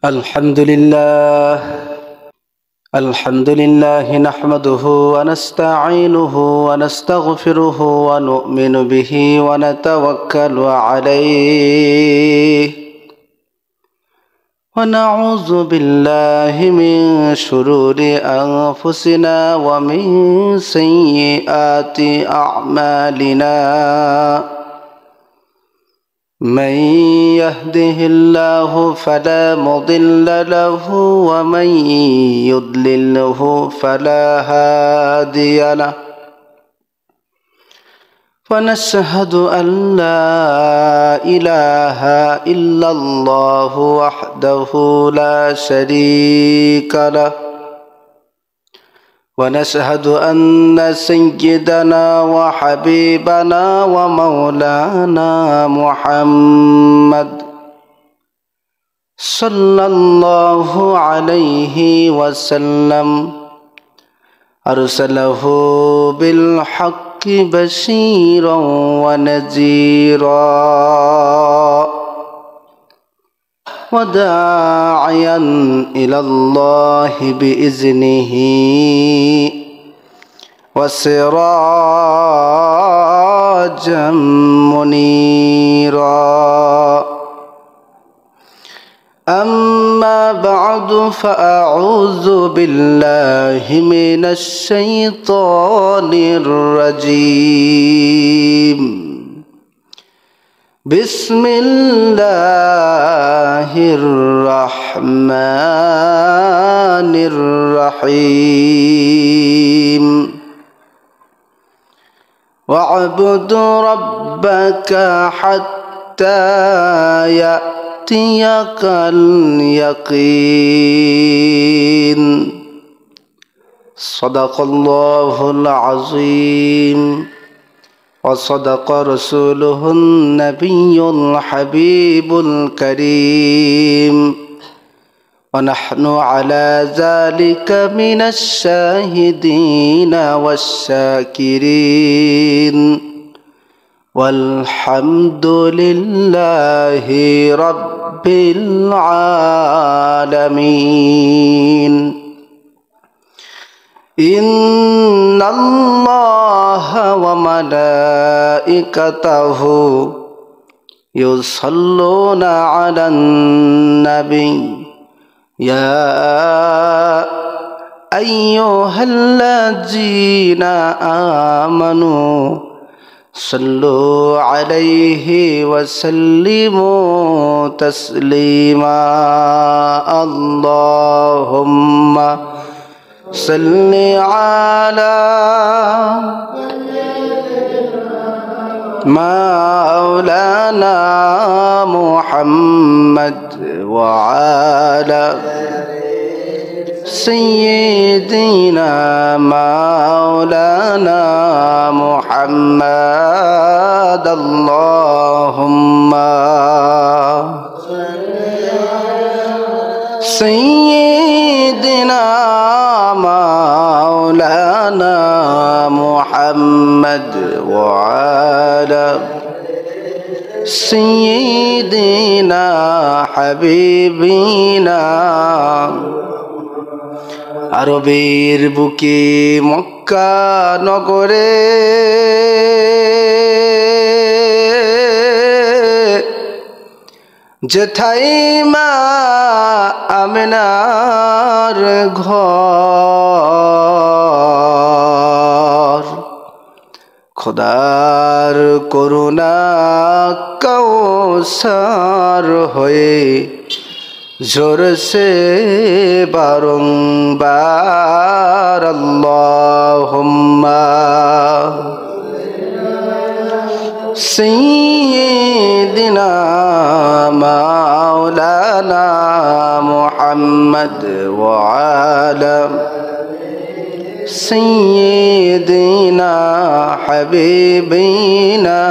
الحمد لله نحمده ونستعينه ونستغفره ونؤمن به ونتوكل عليه ونعوذ بالله من شرور أنفسنا ومن سيئات أعمالنا من يهده الله فلا مضل له ومن يضلله فلا هادي له ونشهد أن لا إله إلا الله وحده لا شريك له ونشهد أن سيدنا وحبيبنا ومولانا محمد صلى الله عليه وسلم أرسله بالحق بشيرا ونذيرا وداعيا إلى الله بإذنه وسراجا منيرا أما بعد فأعوذ بالله من الشيطان الرجيم بسم الله الرحمن الرحيم واعبد ربك حتى يأتيك اليقين صدق الله العظيم وصدق رسوله النبي الحبيب الكريم ونحن على ذلك من الشاهدين والشاكرين والحمد لله رب العالمين إن الله وملائكته يصلون على النبي يا أيها الذين آمنوا صلوا عليه وسلموا تسليما اللهم صل على مولانا محمد وعلى سيدنا مولانا محمد اللهم سيدنا مولانا محمد وعلى سيدنا حبيبنا আরবের বুকে মক্কা নগরে যেথায় মা আমিনার ঘর খোদার করুণা কৌসার হয়ে ঝরছে বারংবার আল্লাহুম্মা সাইয়্যিদিনা মাওলানা মুহাম্মদ ওয়া আলা সাইয়্যিদিনা হাবিবিনা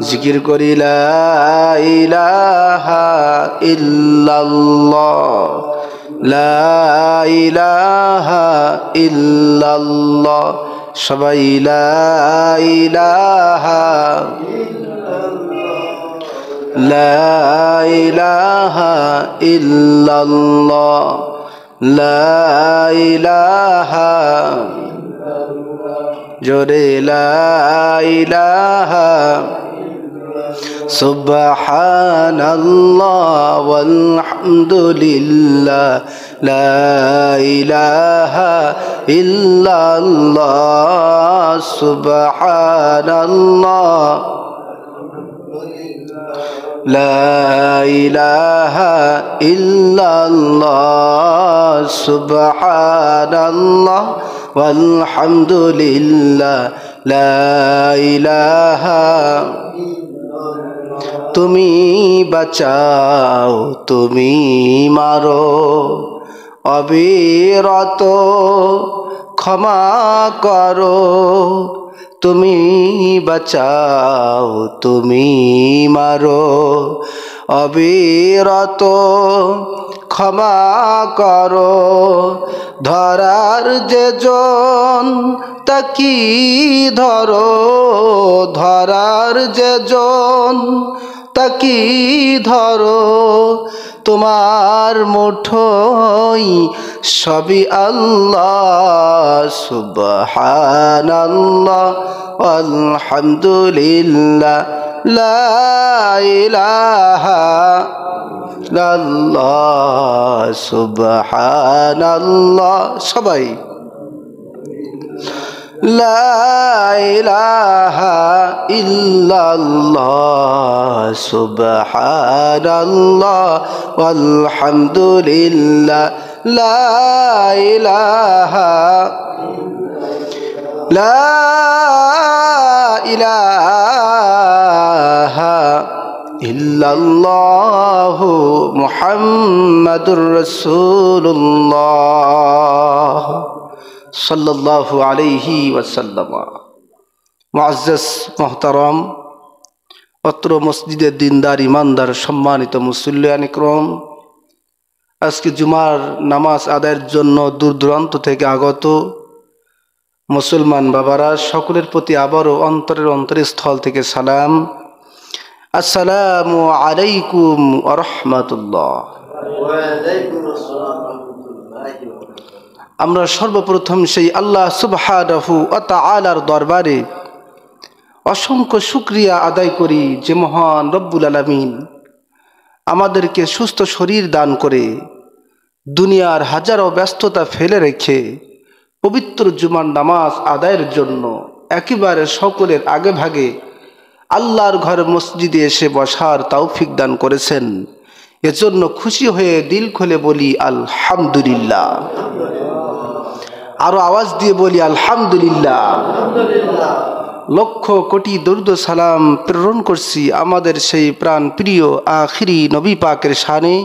জিকির করি লা ইলাহা ইল্লাল্লাহ লা ইলাহা ইল্লাল্লাহ সবাই লা ইলাহা লা ইলাহা ইল্লাল্লাহ লা ইলাহা জোরে লা ইলাহা সুবহানাল্লাহ ওয়ালহামদুলিল্লাহ লা ইলাহা ইল্লাল্লাহ সুবহানাল্লাহ লা ইলাহা ইল্লাল্লাহ সুবহানাল্লাহ ওয়ালহামদুলিল্লাহ লা ইলাহা তুমি বাঁচাও তুমি মারো অবিরত ক্ষমা করো তুমি বাঁচাও তুমি মারো অবিরত ক্ষমা করো ধরার যে জন তাকি ধরো ধরার যে জন তাকি ধরো তোমার মুঠোই সবই আল্লাহ সুবহানাল্লাহ আলহামদুলিল্লাহ লা ইলাহা ইল্লাল্লাহ সুবহানাল্লাহ সবাই লা ইলাহা ইল্লাল্লাহ সুবহানাল্লাহ ওয়ালহামদুলিল্লাহ লা ইলাহা ইল্লাল্লাহ মুহাম্মাদুর রাসূলুল্লাহ সাল্লাল্লাহু আলাইহি ওয়াসাল্লাম। মুআজ্জাজ মুহতারাম, অত্র মসজিদের দিনদার ইমানদার সম্মানিত মুসল্লিয়ান ইকরাম, আজকে জুমার নামাজ আদায়ের জন্য দূর দূরান্ত থেকে আগত মুসলমান বাবারা, সকলের প্রতি আবারও অন্তরের অন্তরস্থল থেকে সালাম। আসসালামু আলাইকুম ওয়া রাহমাতুল্লাহ। আমরা সর্বপ্রথম সেই আল্লাহ সুবহানাহু ওয়া তাআলার দরবারে অসংখ্য শুকরিয়া আদায় করি যে মহান রব্বুল আলামিন আমাদেরকে সুস্থ শরীর দান করে দুনিয়ার হাজারো ব্যস্ততা ফেলে রেখে পবিত্র জুমার নামাজ আদায়ের জন্য একেবারে সকলের আগে ভাগে আল্লাহর ঘর মসজিদে এসে বসার তৌফিক দান করেছেন। এজন্য খুশি হয়ে দিল খুলে বলি আলহামদুলিল্লাহ। আরো আওয়াজ দিয়ে বলি আলহামদুলিল্লাহ। লক্ষ কোটি দরুদ সালাম প্রেরণ করছি আমাদের সেই প্রাণ প্রিয় আখিরি নবী পাকের শানে,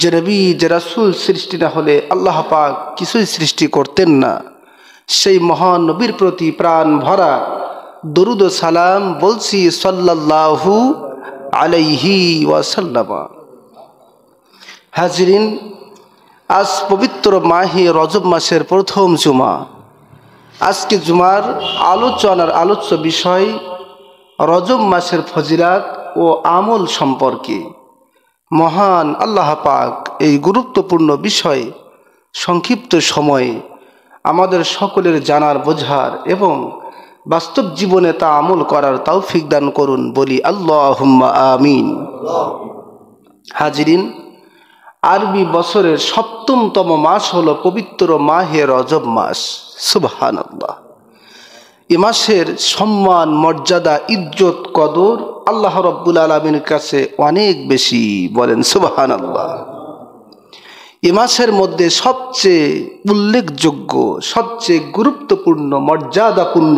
যে নবী যে রাসূল সৃষ্টি না হলে আল্লাহ পাক কিছুই সৃষ্টি করতেন না। সেই মহান নবীর প্রতি প্রাণ ভরা দরুদ সালাম বলছি সাল্লাল্লাহু আলাইহি ওয়াসাল্লাম। হাজিরিন, আজ পবিত্র মাহে রজব মাসের প্রথম জুমা। আজকে জুমার আলোচ্য বিষয় রজব মাসের ফজিলাত ও আমল সম্পর্কে। মহান আল্লাহ পাক এই গুরুত্বপূর্ণ বিষয়ে সংক্ষিপ্ত সময়ে আমাদের সকলের জানার, বোঝার এবং বাস্তব জীবনে তা আমল করার তৌফিক দান করুন, বলি আল্লাহুম্মা আমিন। হাজিরিন, আরবি বছরের সপ্তমতম মাস হলো পবিত্র মাহে রজব মাস। সুবহানাল্লাহ। এ মাসের সম্মান, মর্যাদা, ইজ্জত, কদর আল্লাহ রাব্বুল আলামিনের কাছে অনেক বেশি, বলেন সুবহানাল্লাহ। এ মাসের মধ্যে সবচেয়ে উল্লেখযোগ্য, সবচেয়ে গুরুত্বপূর্ণ, মর্যাদাপূর্ণ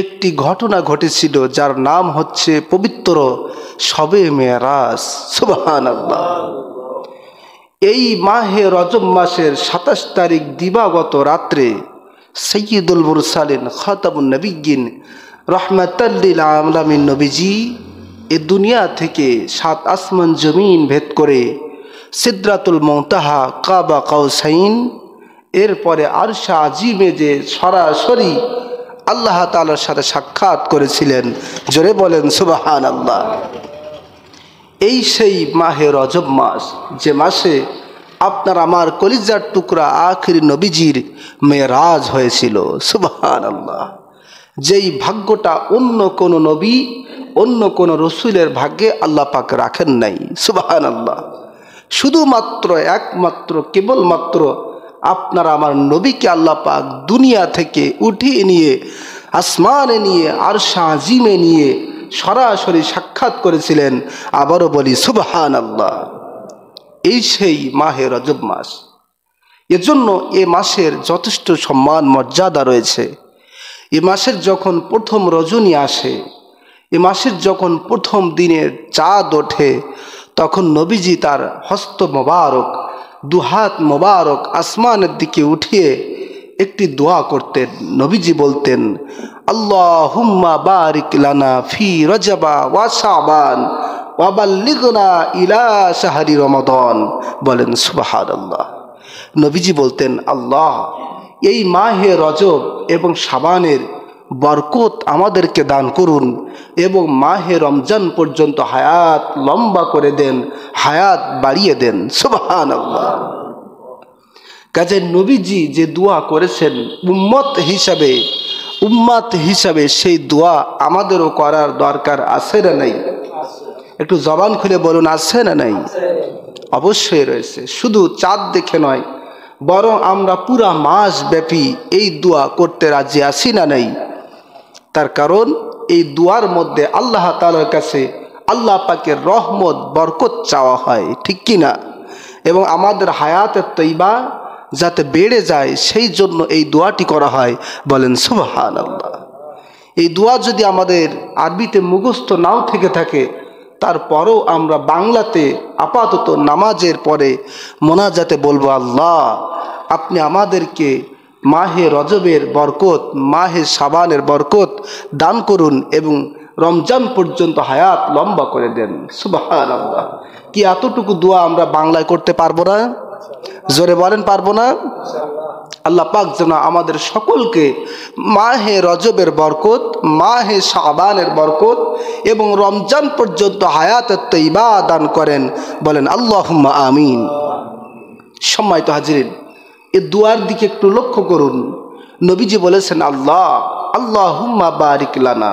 একটি ঘটনা ঘটেছিল, যার নাম হচ্ছে পবিত্র শবে মেরাজ। সুবহানাল্লাহ। এই মাহে রজব মাসের 27 তারিখ দিবাগত রাত্রে সাইয়্যিদুল মুরসালিন খাতামুন নবিয়্যিন রাহমাতাল লিল আলামিন নবীজি এ দুনিয়া থেকে 7 আসমান জমিন ভেদ করে সিদরাতুল মুনতাহা কাবা কাউসাইন, এরপরে আরশে আজিমে যে সরাসরি আল্লাহ তাআলার সাথে সাক্ষাৎ করেছিলেন। জোরে বলেন সুবহানাল্লাহ। এই সেই মাহে রজব মাস, যে মাসে আপনার আমার কলিজার টুকরা আখির নবীজির মেরাজ হয়েছিল। সুবহানাল্লাহ। যেই ভাগ্যটা অন্য কোনো নবী, অন্য কোনো রসুলের ভাগ্যে আল্লাহ পাক রাখেন নাই। সুবহানাল্লাহ। শুধুমাত্র একমাত্র কেবলমাত্র আপনার আমার নবীকে আল্লাহ পাক দুনিয়া থেকে উঠিয়ে নিয়ে আসমানে নিয়ে আরশে আজিমে নিয়ে সরাসরি সাক্ষাৎ করেছিলেন। আবারও বলি সুবহানাল্লাহ। এই সেই মাহে রজব মাস। এজন্য এ মাসের যথেষ্ট সম্মান মর্যাদা রয়েছে। এ মাসের যখন প্রথম রজনী আসে, এ মাসের যখন প্রথম দিনের চাঁদ ওঠে, তখন নবীজি তার হস্ত মোবারক, দুহাত মোবারক আসমানের দিকে উঠিয়ে একটি দোয়া করতেন। নবীজি বলতেন, আল্লাহুম্মা বারিক লানা ফি রজবা ওয়া শাবান ওয়া বাল্লিগনা ইলা শাহরি রমাদান। বলেন সুবহানাল্লাহ। নবীজি বলতেন, আল্লাহ এই মাহে রজব এবং শাবানের বরকত আমাদেরকে দান করুন এবং মাহে রমজান পর্যন্ত হায়াত লম্বা করে দেন, হায়াত বাড়িয়ে দেন। সুবহানাল্লাহ। কাজে নবীজি যে দোয়া করেছেন উম্মত হিসাবে সেই দোয়া আমাদেরও করার দরকার আছে না নাই? একটু জবান খুলে বলুন, আছে না নাই? অবশ্যই রয়েছে। শুধু চাঁদ দেখে নয়, বরং আমরা পুরা মাস ব্যাপী এই দোয়া করতে রাজি আছি না নাই? তার কারণ এই দোয়ার মধ্যে আল্লাহ তাআলার কাছে আল্লাহ পাকের রহমত বরকত চাওয়া হয়, ঠিক কি না? এবং আমাদের হায়াতের তৈবা যাতে বেড়ে যায় সেই জন্য এই দোয়াটি করা হয়। বলেন সুবহানাল্লাহ। এই দোয়া যদি আমাদের আরবিতে মুখস্থ নাও থেকে থাকে, তারপরও আমরা বাংলাতে আপাতত নামাজের পরে মোনাজাতে বলবো, আল্লাহ আপনি আমাদেরকে মাহে রজবের বরকত, মাহে শাবানের বরকত দান করুন এবং রমজান পর্যন্ত হায়াত লম্বা করে দেন। সুবহানাল্লাহ। কি এতটুকু দোয়া আমরা বাংলায় করতে পারবো না? জোরে বলেন, পারবো না? আল্লাহ পাক যেন আমাদের সকলকে মাহে রজবের বরকত, মাহে শাবানের বরকত এবং রমজান পর্যন্ত হায়াতের তৈবা দান করেন। বলেন আল্লাহুম্মা আমিন। সম্মানিত হাজিরিন, এই দুয়ার দিকে একটু লক্ষ্য করুন। নবীজি বলেছেন, আল্লাহুম্মা বারিক লানা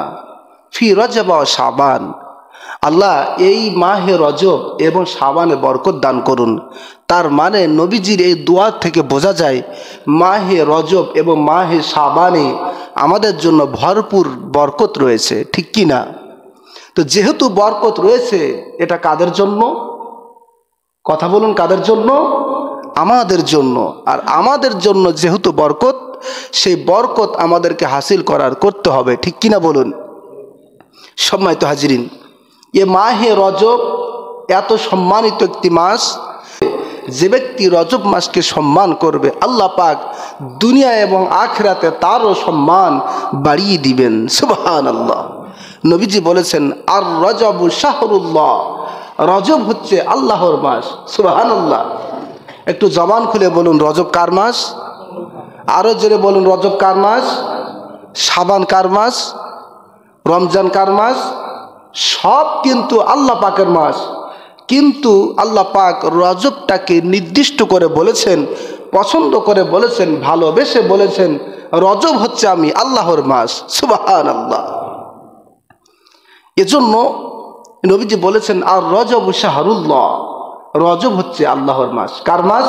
ফি রজব ওয়া শাবান। আল্লাহ এই মাহে রজব এবং শাবানে বরকত দান করুন। তার মানে নবীজির এই দোয়া থেকে বোঝা যায় মাহে রজব এবং মাহে শাবানে আমাদের জন্য ভরপুর বরকত রয়েছে, ঠিক কি না? তো যেহেতু বরকত রয়েছে, এটা কাদের জন্য? কথা বলুন, কাদের জন্য? আমাদের জন্য। আর আমাদের জন্য যেহেতু বরকত, সেই বরকত আমাদেরকে হাসিল করতে হবে, ঠিক কিনা বলুন? সম্মানিত হাজিরিন, এ মাহে রজব এত সম্মানিত একটি মাস। যে ব্যক্তি রজব মাসকে সম্মান করবে, আল্লাহ পাক দুনিয়া এবং আখিরাতে তারও সম্মান বাড়িয়ে দিবেন। সুবহানাল্লাহ। নবীজি বলেছেন, আর রজবু শাহরুল্লাহ, রজব হচ্ছে আল্লাহর মাস। সুবহানাল্লাহ। একটু জবান খুলে বলুন, রজব কার মাস? আরো জোরে বলুন, রজব কার মাস? শাবান কার মাস? রমজান কার মাস? সব কিন্তু আল্লাহ পাকের মাস। কিন্তু আল্লাহ পাক রজবটাকে নির্দিষ্ট করে বলেছেন, পছন্দ করে বলেছেন, ভালোবেসে বলেছেন, রজব হচ্ছে আমি আল্লাহর মাস। সুবহানাল্লাহ। এজন্য নবীজি বলেছেন, আর রজব শাহরুল্লাহ, রজব হচ্ছে আল্লাহর মাস। কার মাস?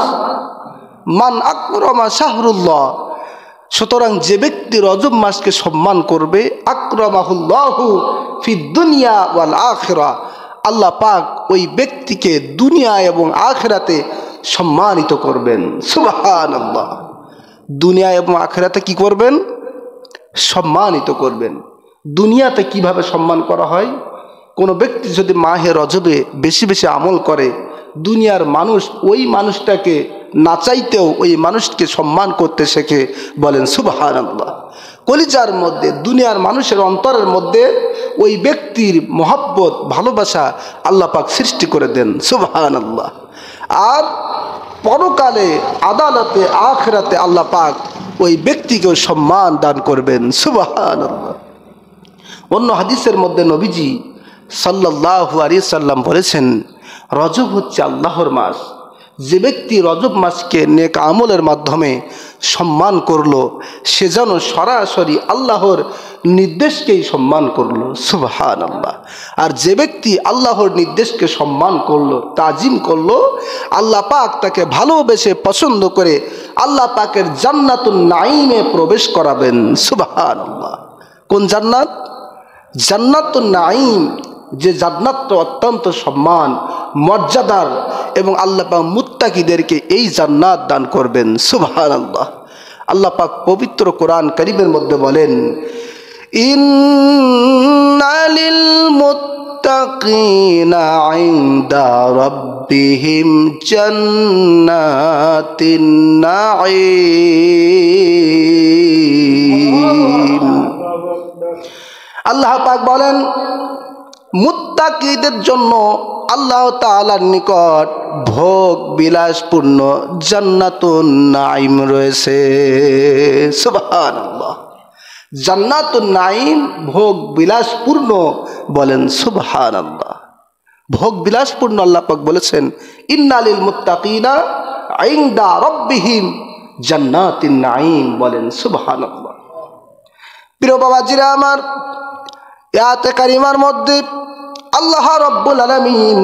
মান আকরামা শাহরুল্লাহ। সুতরাং যে ব্যক্তি রজব মাসকে সম্মান করবে, আকরামাহুল্লাহু ফিদ দুনিয়া ওয়াল আখিরা, আল্লাহ পাক ওই ব্যক্তিকে দুনিয়া এবং আখিরাতে সম্মানিত করবেন। সুবহানাল্লাহ। দুনিয়া এবং আখিরাতে কি করবেন? সম্মানিত করবেন। দুনিয়াতে কিভাবে সম্মান করা হয়? কোনো ব্যক্তি যদি মাহে রজবে বেশি বেশি আমল করে, দুনিয়ার মানুষ ওই মানুষটাকে না চাইতেও ওই মানুষকে সম্মান করতে শেখে। বলেন সুবহানাল্লাহ। কলিজার মধ্যে, দুনিয়ার মানুষের অন্তরের মধ্যে ওই ব্যক্তির মহব্বত, ভালোবাসা আল্লাহ পাক সৃষ্টি করে দেন। সুবহানাল্লাহ। আর পরকালে আদালতে আখিরাতে আল্লাহ পাক ওই ব্যক্তিকেও সম্মান দান করবেন। সুবহানাল্লাহ। অন্য হাদিসের মধ্যে নবীজি সাল্লাল্লাহু আলাইহি সাল্লাম বলেছেন, রজব হচ্ছে আল্লাহর মাস। যে ব্যক্তি রজব মাসকে নেক আমলের মাধ্যমে সম্মান করলো, সে যেন সরাসরি আল্লাহর নির্দেশকেই সম্মান করলো। সুবহানাল্লাহ। আর যে ব্যক্তি আল্লাহর নির্দেশকে সম্মান করলো, তাজিম করলো, আল্লাহ পাক তাকে ভালোবেসে পছন্দ করে আল্লাহ পাকের জান্নাতুন নাঈমে প্রবেশ করাবেন। সুবহানাল্লাহ। কোন জান্নাত? জান্নাতুন নাঈম, যে জান্নাতটা অত্যন্ত সম্মান মর্যাদার, এবং আল্লাহ পাক মুত্তাকিদেরকে এই জান্নাত দান করবেন। সুবহানাল্লাহ। আল্লাহ পাক পবিত্র কোরআন কারীমের মধ্যে বলেন, ইন্না লিল মুত্তাকিনা ইনদা রাব্বিহিম জান্নাতিন নাঈম। আল্লাহ পাক বলেন, মুত্তাকিদের জন্য আল্লাহ তাআলার নিকট ভোগ বিলাসপূর্ণ জান্নাতুন নাঈম রয়েছে। সুবহানাল্লাহ। জান্নাতুন নাঈম ভোগ বিলাসপূর্ণ, বলেন সুবহানাল্লাহ। ভোগ বিলাসপূর্ণ আল্লাহ পাক বলেছেন, ইন্না লিল মুত্তাকিনা ইনদা রাব্বিহিম জান্নাতিন নাঈম, বলেন সুবহানাল্লাহ। প্রিয় বাবাজিরা আমার, আয়াতে কারিমার মধ্যে আল্লাহ রাব্বুল আলামিন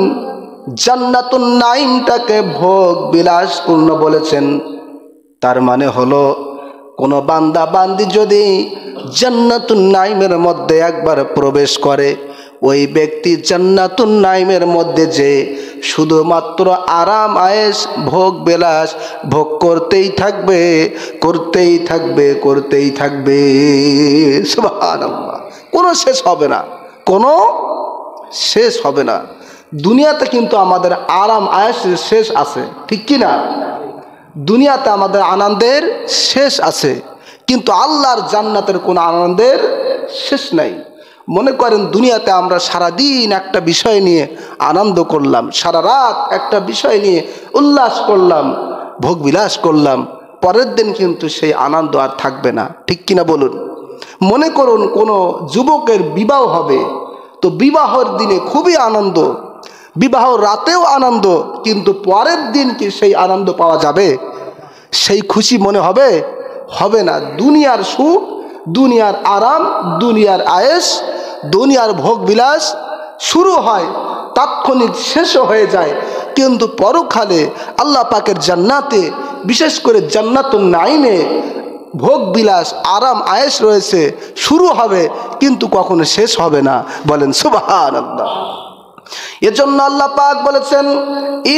জান্নাতুন নাঈমটাকে ভোগ বিলাসপূর্ণ বলেছেন। তার মানে হলো, কোনো বান্দা বান্দি যদি জান্নাতুন নাঈমের মধ্যে একবার প্রবেশ করে, ওই ব্যক্তি জান্নাতুন নাঈমের মধ্যে যে শুধুমাত্র আরাম আয়েশ ভোগ বিলাস ভোগ করতেই থাকবে, করতেই থাকবে, করতেই থাকবে। সুবহানাল্লাহ। কোনো শেষ হবে না, কোনো শেষ হবে না। দুনিয়াতে কিন্তু আমাদের আরাম আয়েশের শেষ আছে, ঠিক কি না? দুনিয়াতে আমাদের আনন্দের শেষ আছে, কিন্তু আল্লাহর জান্নাতের কোনো আনন্দের শেষ নাই। মনে করেন দুনিয়াতে আমরা সারাদিন একটা বিষয় নিয়ে আনন্দ করলাম, সারা রাত একটা বিষয় নিয়ে উল্লাস করলাম, ভোগ বিলাস করলাম, পরের দিন কিন্তু সেই আনন্দ আর থাকবে না, ঠিক কিনা বলুন? মনে করুন কোনো যুবকের বিবাহ হবে, তো বিবাহের দিনে খুবই আনন্দ, বিবাহ রাতেও আনন্দ, কিন্তু পরের দিন কি সেই আনন্দ পাওয়া যাবে? সেই খুশি মনে হবে? হবে না। দুনিয়ার সুখ, দুনিয়ার আরাম, দুনিয়ার আয়েশ, দুনিয়ার ভোগ বিলাস শুরু হয়, তাৎক্ষণিক শেষও হয়ে যায়, কিন্তু পরকালে আল্লাহ পাকের জান্নাতে, বিশেষ করে জান্নাতুন নাঈমে ভোগ বিলাস আরাম আয়েশ রয়েছে, শুরু হবে কিন্তু কখনো শেষ হবে না, বলেন সুবহানাল্লাহ। এজন্য আল্লাহ পাক বলেছেন,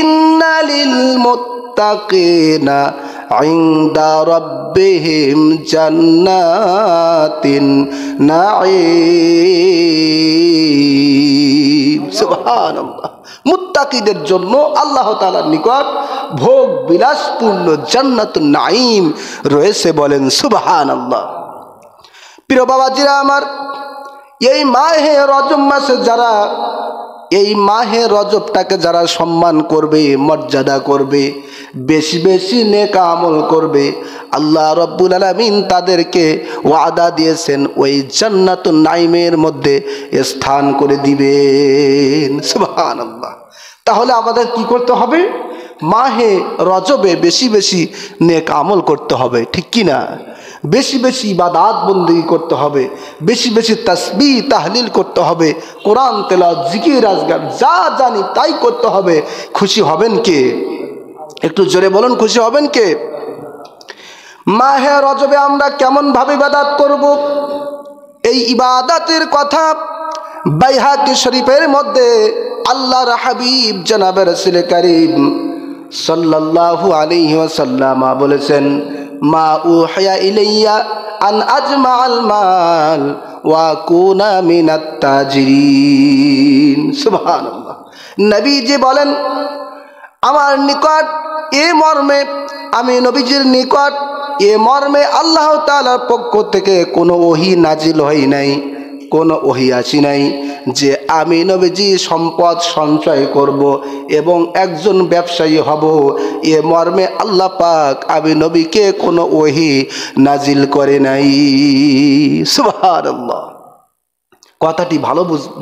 ইন্না লিল মুত্তাকিনা ইনদা রাব্বিহিম জান্নাতিন নাঈম। সুবহানাল্লাহ। মুত্তাকিদের জন্য আল্লাহ তাআলার নিকট ভোগ বিলাসপূর্ণ জান্নাতুন নাঈম রয়েছে, বলেন সুবহানাল্লাহ। প্রিয় বাবাজিরা আমার, এই মাহে রজব মাসে যারা, এই মাহে রজবটাকে যারা সম্মান করবে, মর্যাদা করবে, বেশি বেশি নেক আমল করবে, আল্লাহ রাব্বুল আলামিন তাদেরকে ওয়াদা দিয়েছেন ওই জান্নাতুন নাঈমের মধ্যে স্থান করে দিবেন। সুবহানাল্লাহ। তাহলে আমাদের কি করতে হবে? মাহে রজবে বেশি বেশি নেক আমল করতে হবে, ঠিক কি না? বেশি বেশি ইবাদত বন্দেগী করতে হবে, বেশি বেশি তাসবিহ তাহলিল করতে হবে, কোরআন তেলাওয়াত জিকির আজকার যা জানি তাই করতে হবে। খুশি হবেন কে? একটু জোরে বলুন, খুশি হবেন কে? মাহে রজবে আমরা কেমন ভাবে ইবাদত করব? এই ইবাদতের কথা বাইহাকি শরীফের মধ্যে আল্লাহর হাবিব জনাবে রাসূল কারীম সাল্লাল্লাহু আলাইহি ওয়াসাল্লাম বলেছেন, মা উহিয়া ইলাইয়া আন আজমাআল মাল ওয়া কুনা মিনাত তাজিরিন। সুবহানাল্লাহ। নবীজি বলেন, আমার নিকট এ মর্মে, আমি নবীজির নিকট এ মর্মে আল্লাহ তাআলার পক্ষ থেকে কোনো ওহী নাজিল হয় নাই, কোনো ওহী আসি নাই যে আমি নবীজি সম্পদ সঞ্চয় করব এবং একজন ব্যবসায়ী হব। এ মর্মে আল্লাহ পাক আমি নবীকে কোনো ওহী নাজিল করে নাই। সুবহানাল্লাহ। কথাটি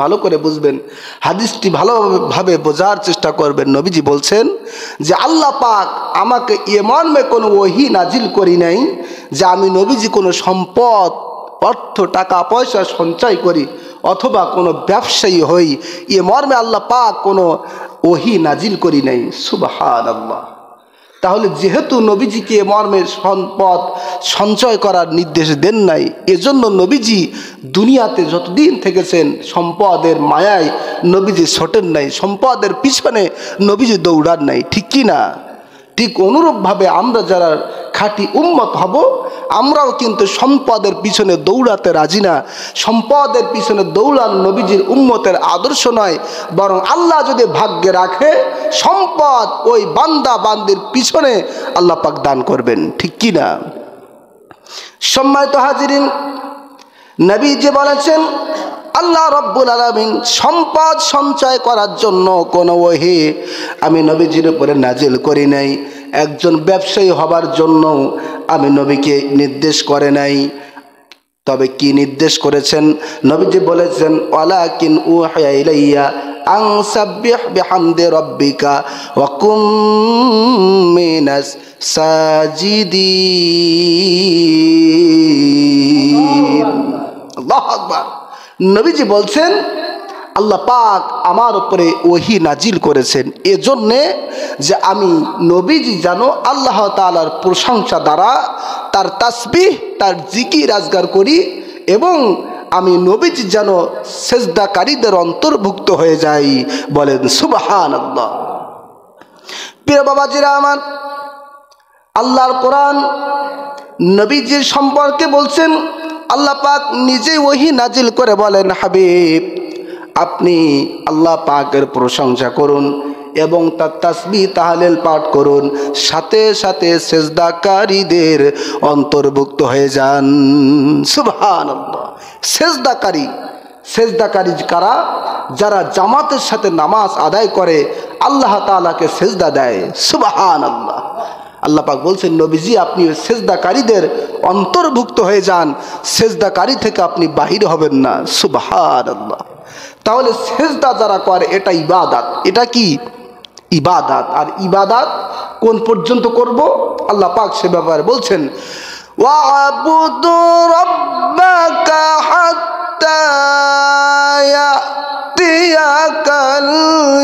ভালো করে বুঝবেন, হাদিসটি ভালোভাবে বোঝার চেষ্টা করবেন। নবীজি বলছেন যে আল্লাহ পাক আমাকে এ মর্মে কোনো ওহী নাজিল করি নাই যে আমি নবীজি কোনো সম্পদ, অর্থ, টাকা পয়সা সঞ্চয় করি অথবা কোনো ব্যবসায়ী হই, এ মর্মে আল্লাহ পাক কোনো ওহী নাজিল করি নাই। সুবহানাল্লাহ। তাহলে যেহেতু নবীজিকে মর্মে সম্পদ সঞ্চয় করার নির্দেশ দেন নাই, এজন্য নবীজি দুনিয়াতে যতদিন থেকেছেন সম্পদের মায়ায় নবীজি ছোটেন নাই, সম্পদের পিছনে নবীজি দৌড়ান নাই, ঠিক কি না? ঠিক অনুরূপভাবে আমরা যারা খাঁটি উম্মত হব, আমরাও কিন্তু সম্পদের পিছনে দৌড়াতে রাজি না। সম্পদের পিছনে দৌড়ান নবীজির উম্মতের আদর্শ নয়, বরং আল্লাহ যদি ভাগ্যে রাখে সম্পদ ওই বান্দা বান্দির পিছনে আল্লাহ পাক দান করবেন, ঠিক কি না? সম্মানিত হাজিরিন, নবীজি বলেছেন আল্লাহ রব্বুল আলামিন সম্পদ সঞ্চয় করার জন্য কোনো ওহী আমি নবীজির উপরে নাজিল করি নাই। একজন ব্যবসায়ী হবার জন্য আমি নবীকে নির্দেশ করে নাই। তবে কি নির্দেশ করেছেন? নবীজি বলেছেন ওয়ালাকিন উহিয়া ইলাইয়া আন সাব্বিহ বিহামদি রাব্বিকা ওয়া কুম মিনাস সাজিদিন। আল্লাহু আকবার। নবীজি বলছেন আল্লাহ পাক আমার উপরে ওহী নাজিল করেছেন এজন্যে যে আমি নবীজি যেন আল্লাহ তাআলার প্রশংসা দ্বারা তার তাসবিহ, তার জিকির আজগার করি এবং আমি নবীজি যেন সেজদাকারীদের অন্তর্ভুক্ত হয়ে যাই। বলেন সুবহানাল্লাহ। প্রিয় বাবাজিরা আমার, আল্লাহর কোরআন নবীজির সম্পর্কে বলছেন, আল্লাহ পাক নিজেই ওহী নাজিল করে বলেন হাবিব আপনি আল্লাহ পাকের প্রশংসা করুন এবং তার তাসবিহ তাহলিল পাঠ করুন, সাথে সাথে সেজদাকারীদের অন্তর্ভুক্ত হয়ে যান। সুবহানাল্লাহ। সেজদাকারী কারা? যারা জামাতের সাথে নামাজ আদায় করে, আল্লাহ তাআলাকে সেজদা দেয়। সুবহানাল্লাহ। আল্লাহ পাক বলছেন নবীজি আপনি সেজদাকারীদের অন্তর্ভুক্ত হয়ে যান, সেজদাকারী থেকে আপনি বাহির হবেন না। সুবহানাল্লাহ। তাহলে সেজদা যারা করে এটা ইবাদত। এটা কি? ইবাদত। আর ইবাদত কোন পর্যন্ত করব? আল্লাহ পাক সে ব্যাপারে বলছেন ওয়াবুদু রাব্বাকা হাত্তা ইয়াতিয়াকাল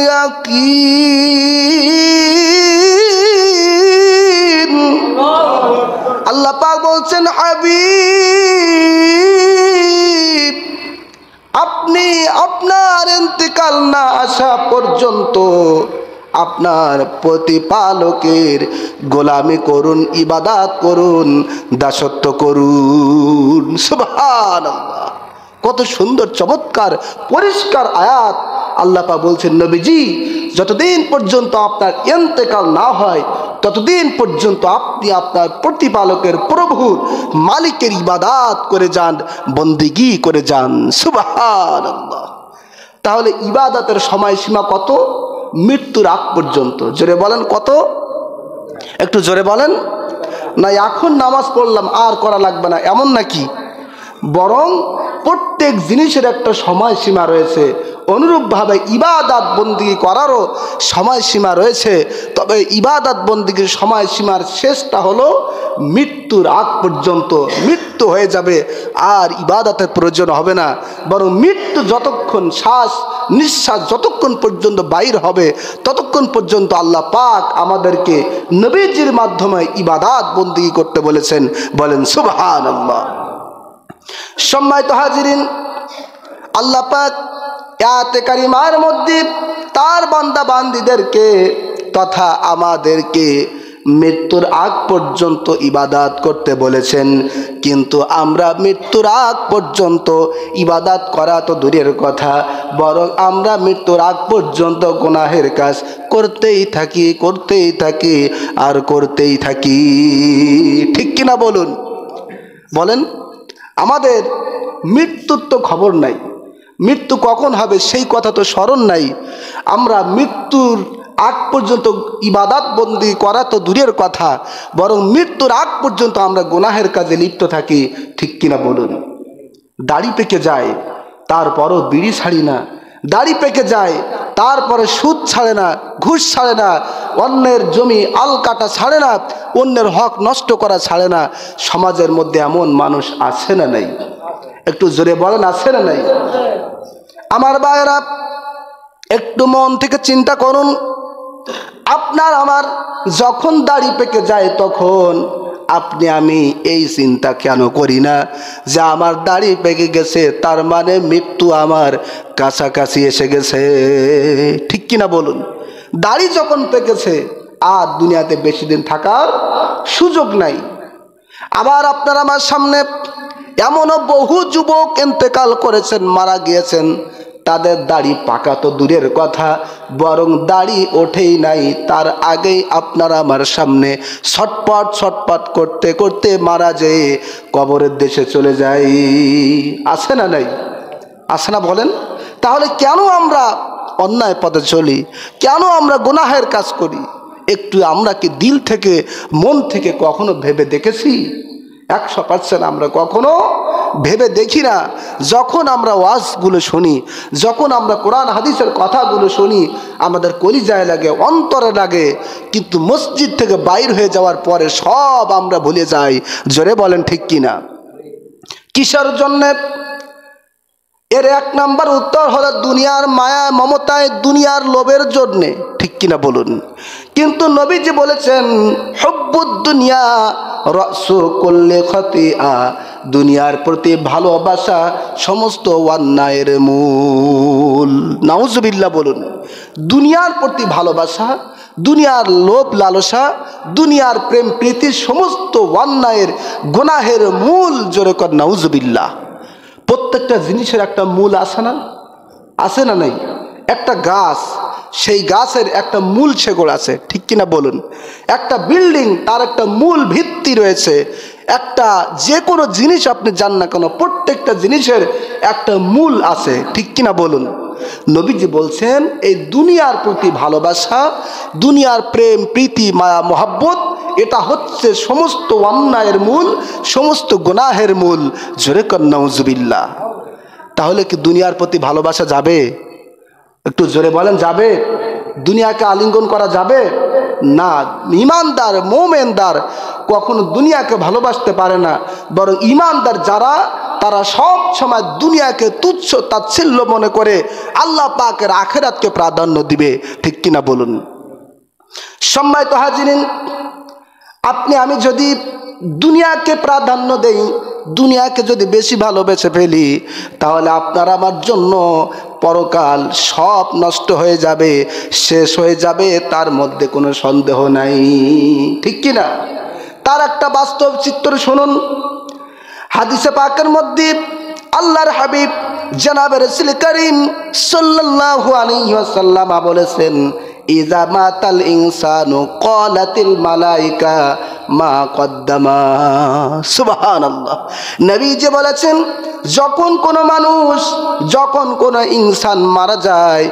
ইয়াকিন। আল্লাহ পাক বলছেন হাবিব আপনি আপনার ইন্তেকাল না আসা পর্যন্ত আপনার প্রতিপালকের গোলামি করুন, ইবাদত করুন, দাসত্ব করুন। সুবহানাল্লাহ। কত সুন্দর চমৎকার পরিষ্কার আয়াত। আল্লাহ পাক বলছেন নবীজি যতদিন পর্যন্ত আপনার ইন্তেকাল না হয় ততদিন পর্যন্ত আপনি আপনার প্রতিপালকের, প্রভুর, মালিকের ইবাদত করে যান, বন্দেগী করে যান। সুবহানাল্লাহ। তাহলে ইবাদতের সময়সীমা কত? মৃত্যুর আগ পর্যন্ত। জোরে বলেন কত? একটু জোরে বলেন। না এখন নামাজ পড়লাম আর করা লাগবে না এমন নাকি? বরং প্রত্যেক জিনিসের একটা সময়সীমা রয়েছে। অনুরূপভাবে ইবাদত বন্দেগী করারও সময়সীমা রয়েছে। তবে ইবাদত বন্দেগীর সময়সীমার শেষটা হলো মৃত্যুর আগ পর্যন্ত। মৃত্যু হয়ে যাবে আর ইবাদতের প্রয়োজন হবে না, বরং মৃত্যু যতক্ষণ নিঃশ্বাস যতক্ষণ পর্যন্ত বাইর হবে ততক্ষণ পর্যন্ত আল্লাহ পাক আমাদেরকে নবীজির মাধ্যমে ইবাদত বন্দেগী করতে বলেছেন। বলেন সুবহানাল্লাহ। সম্মানিত হাজিরিন, আল্লাহ পাক আয়াতে কারিমার মধ্যে তার বান্দা বান্দীদেরকে তথা আমাদেরকে মৃত্যুর আগ পর্যন্ত ইবাদত করতে বলেছেন। কিন্তু আমরা মৃত্যুর আগ পর্যন্ত ইবাদত করা তো দূরের কথা, বরং আমরা মৃত্যুর আগ পর্যন্ত গুনাহের কাজ করতেই থাকি আর করতেই থাকি। ঠিক কিনা বলুন? বলেন। আমাদের মৃত্যুর তো খবর নাই, মৃত্যু কখন হবে সেই কথা তো স্মরণ নাই। আমরা মৃত্যুর আগ পর্যন্ত ইবাদত বন্দেগী করা তো দূরের কথা, বরং মৃত্যুর আগ পর্যন্ত আমরা গুনাহের কাজে লিপ্ত থাকি। ঠিক কিনা বলুন? দাড়ি পেকে যায়, তারপরও বিড়ি ছাড়ি না, দাড়ি পেকে যায়, তারপরে সুদ ছাড়ে না, ঘুষ ছাড়ে না, অন্যের জমি আল কাটা ছাড়ে না, অন্যের হক নষ্ট করা ছাড়ে না। সমাজের মধ্যে এমন মানুষ আছে না নাই? একটু জোরে বলেন, আছে না নাই? আমার ভাইয়েরা, একটু মন থেকে চিন্তা করুন, আপনার আমার যখন দাড়ি পেকে যায় তখন আপনি আমি এই চিন্তা কেন করি না যে আমার দাড়ি পেকে গেছে, তার মানে মৃত্যু আমার কাছাকাছি এসে গেছে? ঠিক কিনা বলুন? দাড়ি যখন পেকেছে আর দুনিয়াতে বেশি দিন থাকার সুযোগ নাই। আবার আপনার আমার সামনে এমনও বহু যুবক ইন্তেকাল করেছেন, মারা গিয়েছেন, তাদের দাড়ি পাকা তো দূরের কথা, বরং দাড়ি ওঠেই নাই, তার আগেই আপনারা আমার সামনে ছটপট ছটপট করতে করতে মারা যেয়ে কবরের দেশে চলে যায়। আছে না নাই? আছে না বলেন? তাহলে কেন আমরা অন্যায় পথে চলি? কেন আমরা গুনাহের কাজ করি? একটু আমরা কি দিল থেকে, মন থেকে কখনো ভেবে দেখেছি? 100% আমরা কখনো ভেবে দেখি না। যখন আমরা ওয়াজগুলো শুনি, যখন আমরা কোরআন হাদিসের কথাগুলো শুনি, আমাদের কলিজায় লাগে, অন্তরে লাগে, কিন্তু মসজিদ থেকে বাইর হয়ে যাওয়ার পরে সব আমরা ভুলে যাই। জোরে বলেন ঠিক কিনা? কিসের জন্যে? এর 1 নাম্বার উত্তর হলো দুনিয়ার মায়া মমতায়, দুনিয়ার লোভের জন্যে। ঠিক কিনা বলুন? কিন্তু নবীজি বলেছেন, হুব্বুদ দুনিয়া রাসু কুল্লি খাতিয়া, দুনিয়ার প্রতি ভালোবাসা সমস্ত অন্যায়ের মূল। নাউজুবিল্লাহ বলুন। দুনিয়ার প্রতি ভালোবাসা, দুনিয়ার লোভ লালসা, দুনিয়ার প্রেম প্রীতি সমস্ত অন্যায়ের গুনাহের মূল। জোরে কর নাউজুবিল্লাহ। প্রত্যেকটা জিনিসের একটা মূল আছে না? আছে না নাই? একটা গাছ, সেই গাছের একটা মূল শেকড় আছে। ঠিক কিনা বলুন? একটা বিল্ডিং, তার একটা মূল ভিত্তি রয়েছে। একটা যে কোনো জিনিস আপনি জান না কেন, প্রত্যেকটা জিনিসের একটা মূল আছে। ঠিক কিনা বলুন? নবীজি বলছেন, এই দুনিয়ার প্রতি ভালোবাসা, দুনিয়ার প্রেম প্রীতি মায়া মহাব্বত, এটা হচ্ছে সমস্ত অন্যায়ের মূল, সমস্ত গুনাহের মূল। জোরে কর নাউজুবিল্লাহ। তাহলে কি দুনিয়ার প্রতি ভালোবাসা যাবে? একটু জোরে বলেন, যাবে? দুনিয়াকে আলিঙ্গন করা যাবে না। ঈমানদার মুমিনদার কখনো দুনিয়াকে ভালোবাসতে পারে না, বরং ঈমানদার যারা, তারা সব সময় দুনিয়াকে তুচ্ছ তাচ্ছিল্য মনে করে আল্লাহ পাকের আখিরাতকে প্রাধান্য দিবে। ঠিক কিনা বলুন? সম্মানিত হাজিরিন, আপনি আমি যদি দুনিয়াকে প্রাধান্য দেই, দুনিয়াকে যদি বেশি ভালোবেসে ফেলি, তাহলে আপনার আমার জন্য পরকাল সব নষ্ট হয়ে যাবে, শেষ হয়ে যাবে, তার মধ্যে কোনো সন্দেহ নাই। ঠিক কিনা? তার একটা বাস্তব চিত্র শুনুন। হাদিসে পাকের মধ্যে আল্লাহর হাবিব জনাবে রাসূল করিম সাল্লাল্লাহু আলাইহি ওয়াসাল্লাম বলেছেন, ইযা মাতাল ইনসানু ক্বালাতিল মালাইকা মা কদ্দামা। সুবহানাল্লাহ। নবীজি বলেছেন, যখন কোনো মানুষ, যখন কোনো ইনসান মারা যায়,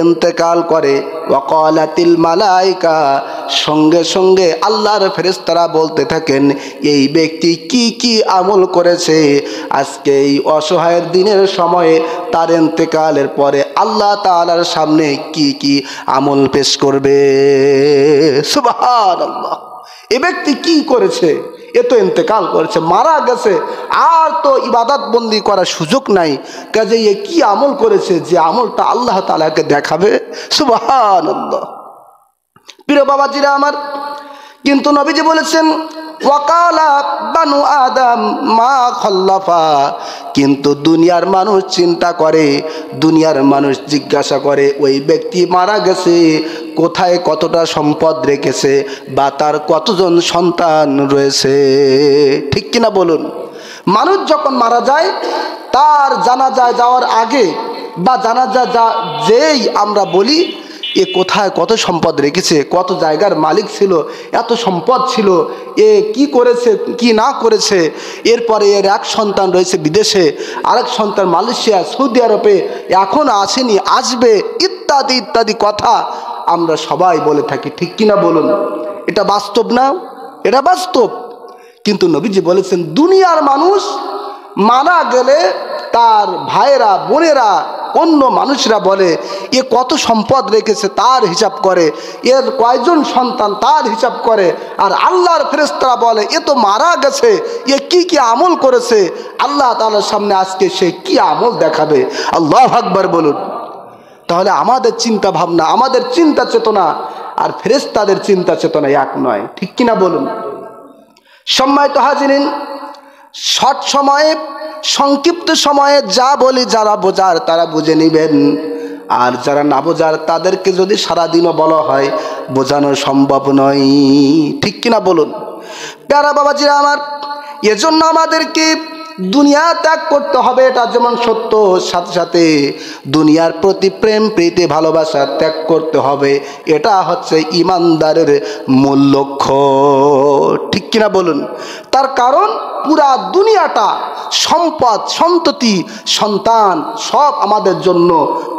ইন্তেকাল করে, ওয়াকালাতিল মালাইকা, সঙ্গে সঙ্গে আল্লাহর ফেরেশতারা বলতে থাকেন, এই ব্যক্তি কি কি আমল করেছে, আজকে এই অসহায়ের দিনের সময়ে তার ইন্তেকালের পরে আল্লাহ তাআলার সামনে কি কি আমল পেশ করবে। সুবহানাল্লাহ। এ ব্যক্তি কি করেছে? এ তো ইন্তেকাল করেছে, মারা গেছে, আর তো ইবাদত বন্দি করার সুযোগ নাই, কাজে এ কি আমল করেছে যে আমলটা আল্লাহ তাআলাকে দেখাবে। সুবহানাল্লাহ। প্রিয় বাবাজিরা আমার, কিন্তু নবীজি বলেছেন, ওয়াকালা বানু আদম মা খল্লাফা, কিন্তু দুনিয়ার মানুষ চিন্তা করে, দুনিয়ার মানুষ জিজ্ঞাসা করে, ওই ব্যক্তি মারা গেছে, কোথায় কতটা সম্পদ রেখেছে, বা তার কতজন সন্তান রয়েছে। ঠিক কিনা বলুন? মানুষ যখন মারা যায়, তার জানাজায় যাওয়ার আগে বা জানাজা যেই আমরা বলি, এ কোথায় কত সম্পদ রেখেছে, কত জায়গার মালিক ছিল, এত সম্পদ ছিল, এ কি করেছে কি না করেছে, এরপরে এর এক সন্তান রয়েছে বিদেশে, আরেক সন্তান মালয়েশিয়া, সৌদি আরবে, এখন আসেনি, আসবে, ইত্যাদি ইত্যাদি কথা আমরা সবাই বলে থাকি। ঠিক কিনা বলুন? এটা বাস্তব না? এটা বাস্তব। কিন্তু নবীজি বলেছেন, দুনিয়ার মানুষ মারা গেলে তার ভাইয়েরা বোনেরা অন্য মানুষরা বলে এ কত সম্পদ রেখেছে তার হিসাব করে, এর কয়জন সন্তান তার হিসাব করে। আর আল্লাহর ফেরেশতারা বলে এ তো মারা গেছে, এ কি কি আমল করেছে, আল্লাহ তাআলার সামনে আজকে সে কি আমল দেখাবে। আল্লাহু আকবার বলুন। তাহলে আমাদের চিন্তা ভাবনা, আমাদের চিন্তা চেতনা আর ফেরেশতাদের চিন্তা চেতনা এক নয়, ঠিক কিনা বলুন। সম্মানিত হাজিরিন, শর্ট সময়ে সংক্ষিপ্ত সময়ে যা বলি যারা বোঝার তারা বুঝে নেবেন, আর যারা না বোঝার তাদেরকে যদি সারাদিনও বলা হয় বোঝানো সম্ভব নয়, ঠিক কিনা বলুন। প্যারা বাবাজিরা আমার, এজন্য আমাদেরকে দুনিয়া ত্যাগ করতে হবে, এটা যেমন সত্য, সাথে সাথে দুনিয়ার প্রতি প্রেম প্রীতি ভালোবাসা ত্যাগ করতে হবে। এটা হচ্ছে ইমানদারের মূল লক্ষ্য, ঠিক কিনা বলুন। তার কারণ পুরা দুনিয়াটা সম্পদ সন্ততি সন্তান সব আমাদের জন্য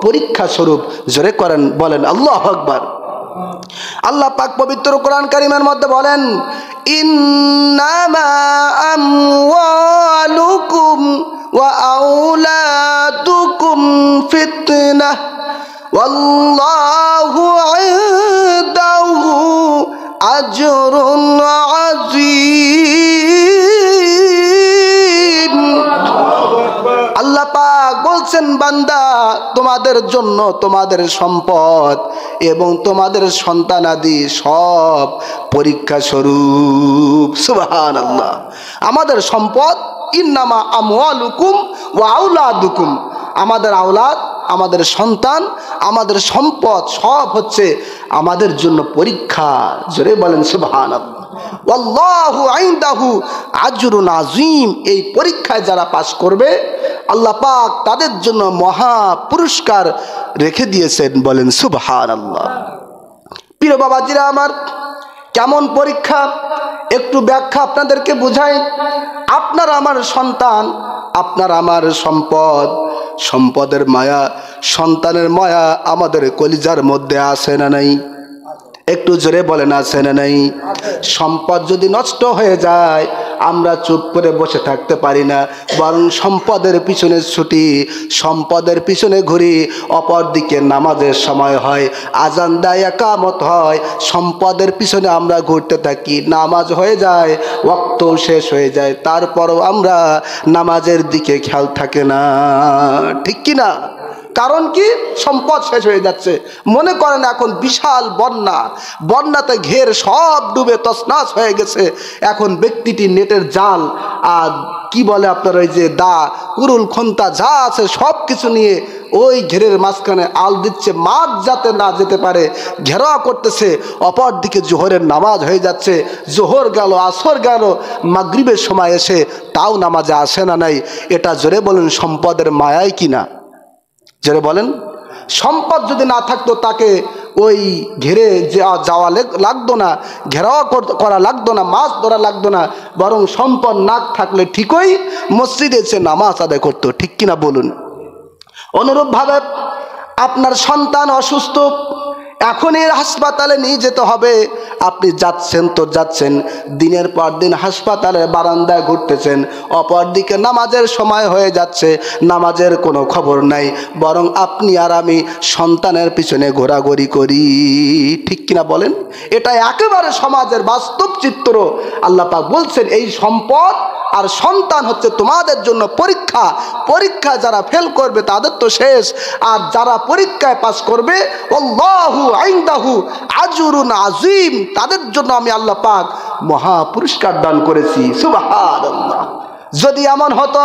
পরীক্ষা স্বরূপ। জোরে করেন বলেন আল্লাহু আকবার। আল্লাহ পাক পবিত্র কোরআন কারীমের মধ্যে বলেন, ইন্নামা আমওয়ালুকুম ওয়া আওলাদুকুম ফিতনাহ ওয়াল্লাহু ইনদাহু আজরুন আযীম। আল্লাহ পাক বলছেন, বান্দা তোমাদের জন্য তোমাদের সম্পদ এবং তোমাদের সন্তানাদি সব পরীক্ষা স্বরূপ। সুবহানাল্লাহ। আমাদের সম্পদ ইন্নামা আমওয়ালুকুম ওয়া আওলাদুকুম, আমাদের আওলাদ, আমাদের সন্তান, আমাদের সম্পদ সব হচ্ছে আমাদের জন্য পরীক্ষা। জোরে বলেন সুবহানাল্লাহ। ওয়াল্লাহু ইনদাহু আজরুন আযীম। এই পরীক্ষায় যারা পাস করবে আল্লাহ পাক তাদের জন্য মহা পুরস্কার রেখে দিয়েছেন, বলেন সুবহানাল্লাহ। প্রিয় বাবাজিরা আমার, কেমন পরীক্ষা একটু ব্যাখ্যা আপনাদেরকে বুঝাই। আপনার আমার সন্তান, আপনার আমার সম্পদ, সম্পদের মায়া, সন্তানের মায়া আমাদের কলিজার মধ্যে আছে না নাই? একটু জোরে বলেন আছে না নাই? সম্পদ যদি নষ্ট হয়ে যায় আমরা চুপ করে বসে থাকতে পারি না, বরং সম্পদের পিছনে ছুটি, সম্পদের পিছনে ঘুরি। অপর দিকে নামাজের সময় হয়, আজান দেয়, একামত হয়, সম্পদের পিছনে আমরা ঘুরতে থাকি। নামাজ হয়ে যায়, ওয়াক্ত শেষ হয়ে যায়, তারপরও আমরা নামাজের দিকে খেয়াল থাকে না, ঠিক কি না? কারণ কি? সম্পদ শেষ হয়ে যাচ্ছে। মনে করেন এখন বিশাল বন্যা, বন্যাতে ঘের সব ডুবে তছনছ হয়ে গেছে। এখন ব্যক্তিটি নেটের জাল আর কি বলে আপনার ওই যে দা, কুরুল, খন্তা যা আছে সব কিছু নিয়ে ওই ঘেরের মাঝখানে আল দিচ্ছে, মাছ যাতে না যেতে পারে ঘেরাও করতেছে। অপর দিকে জোহরের নামাজ হয়ে যাচ্ছে, জোহর গেল, আসর গেল, মাগরিবের সময় এসে তাও নামাজে আসে না নাই। এটা জোরে বলেন সম্পদের মায়াই কিনা? জোরে বলেন। সম্পদ যদি না থাকতো তাকে ওই ঘেরে যাওয়া লাগতো না, ঘেরাও করা লাগতো না, মাছ ধরা লাগতো না, বরং সম্পদ না থাকলে ঠিকই মসজিদে এসে নামাজ আদায় করতো, ঠিক কিনা বলুন। অনুরূপভাবে আপনার সন্তান অসুস্থ, এখন এর হাসপাতালে নিয়ে যেতে হবে। আপনি যাচ্ছেন তো যাচ্ছেন, দিনের পর দিন হাসপাতালের বারান্দায় ঘুরতেছেন, অপরদিকে নামাজের সময় হয়ে যাচ্ছে, নামাজের কোনো খবর নাই, বরং আপনি আর আমি সন্তানের পিছনে ঘোরাঘুরি করি, ঠিক কিনা বলেন? এটা একেবারে সমাজের বাস্তব চিত্র। আল্লাহ পাক বলছেন এই সম্পদ আর সন্তান হচ্ছে তোমাদের জন্য পরীক্ষা। পরীক্ষা যারা ফেল করবে তাদের তো শেষ, আর যারা পরীক্ষায় পাস করবে আল্লাহু ইনদাহু আজরুন আযীম, তাদের জন্য আমি আল্লাহ পাক মহা পুরস্কার দান করেছি। সুবহানাল্লাহ। যদি এমন হতো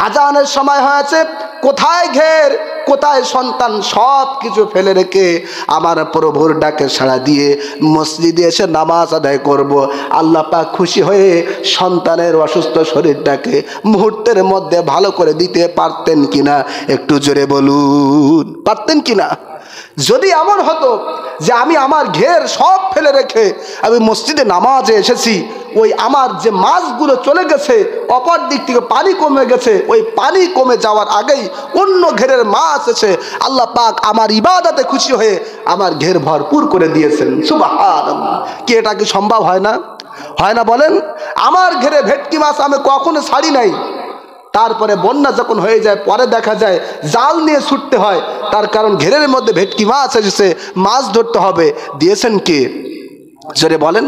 আজানের সময় হয়েছে, কোথায় ঘের, কোথায় সন্তান, সব কিছু ফেলে রেখে আমার প্রভুর ডাকে সাড়া দিয়ে মসজিদে এসে নামাজ আদায় করব, আল্লাহ পাক খুশি হয়ে সন্তানের অসুস্থ শরীরটাকে মুহূর্তের মধ্যে ভালো করে দিতে পারতেন কিনা? একটু জোরে বলুন, পারতেন কিনা? যদি এমন হতো যে আমি আমার ঘের সব ফেলে রেখে আমি মসজিদে নামাজে এসেছি, ওই আমার যে মাছগুলো চলে গেছে, অপর দিক থেকে পানি কমে গেছে, ওই পানি কমে যাওয়ার আগেই অন্য ঘেরের মাছ এসে আল্লাহ পাক আমার ইবাদতে খুশি হয়ে আমার ঘের ভরপুর করে দিয়েছেন। সুবহানাল্লাহ। কি এটা কি সম্ভব হয় না? হয় না বলেন? আমার ঘেরে ভেটকি মাছ আমি কখনো ছাড়ি নাই, তারপরে বন্যা যখন হয়ে যায় পরে দেখা যায় জাল নিয়ে ছুটতে হয়, তার কারণ ঘেরের মধ্যে ভেটকি মাছ এসেছে, মাছ ধরতে হবে। দিয়েছেন কে? জোরে বলেন।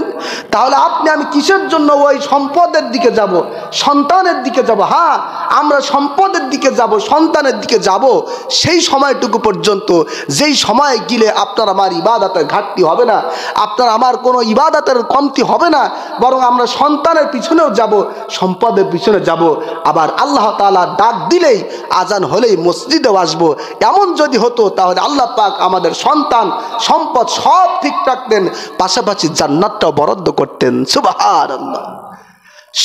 তাহলে আপনি আমি কিসের জন্য ওই সম্পদের দিকে যাব, সন্তানের দিকে যাব? হ্যাঁ, আমরা সম্পদের দিকে যাব, সন্তানের দিকে যাব সেই সময়টুকু পর্যন্ত, যেই সময় গেলে আপনার আমার ইবাদতের ঘাটতি হবে না, আপনার আমার কোনো ইবাদতের কমতি হবে না, বরং আমরা সন্তানের পিছনেও যাব, সম্পদের পিছনে যাব। আবার আল্লাহ তাআলা ডাক দিলেই, আজান হলেই মসজিদেও আসবো। এমন যদি হতো তাহলে আল্লাহ পাক আমাদের সন্তান সম্পদ সব ঠিক রাখতেন, পাশাপাশি জান্নাতটাও বরাদ্দ করতেন। সুবহানাল্লাহ।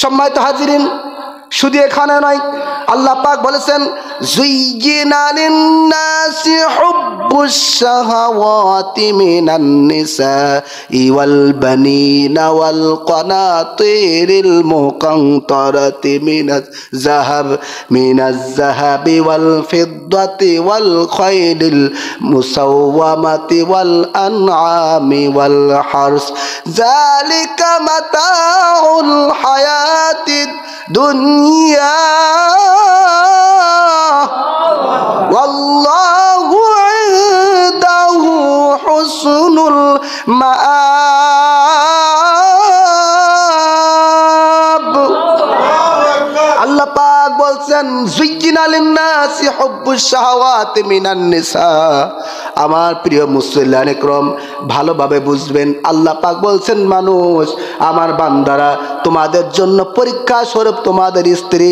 সম্মানিত হাজিরিন, শুধু এখানে নয়, আল্লাহ পাক বলেছেন যুয়্যিনা লিন-নাসি হুব্বুশ শাহাওয়াতি মিনান নিসাই ওয়াল বানিনা ওয়াল কানাতিরিল মুকানতারাতি মিনাজ যাহাবি ওয়াল ফিদ্দাতি ওয়াল খাইলিল মুসাওওয়ামাতি ওয়াল আনআমি ওয়াল হারস যালিকা মাতাউল হায়াতিদ দুনিয়া ওয়াল্লাহু ইনদাহু হুসনুল মাআব। আল্লাহ পাক বলছেন যুয়্যিনা লিন-নাসি হুব্বুশ শাহাওয়াতি মিনান নিসা। আমার প্রিয় মুসলিয়ান একরম, ভালোভাবে বুঝবেন, আল্লাহ পাক বলছেন মানুষ, আমার বান্দারা, তোমাদের জন্য পরীক্ষা স্বরূপ তোমাদের স্ত্রী,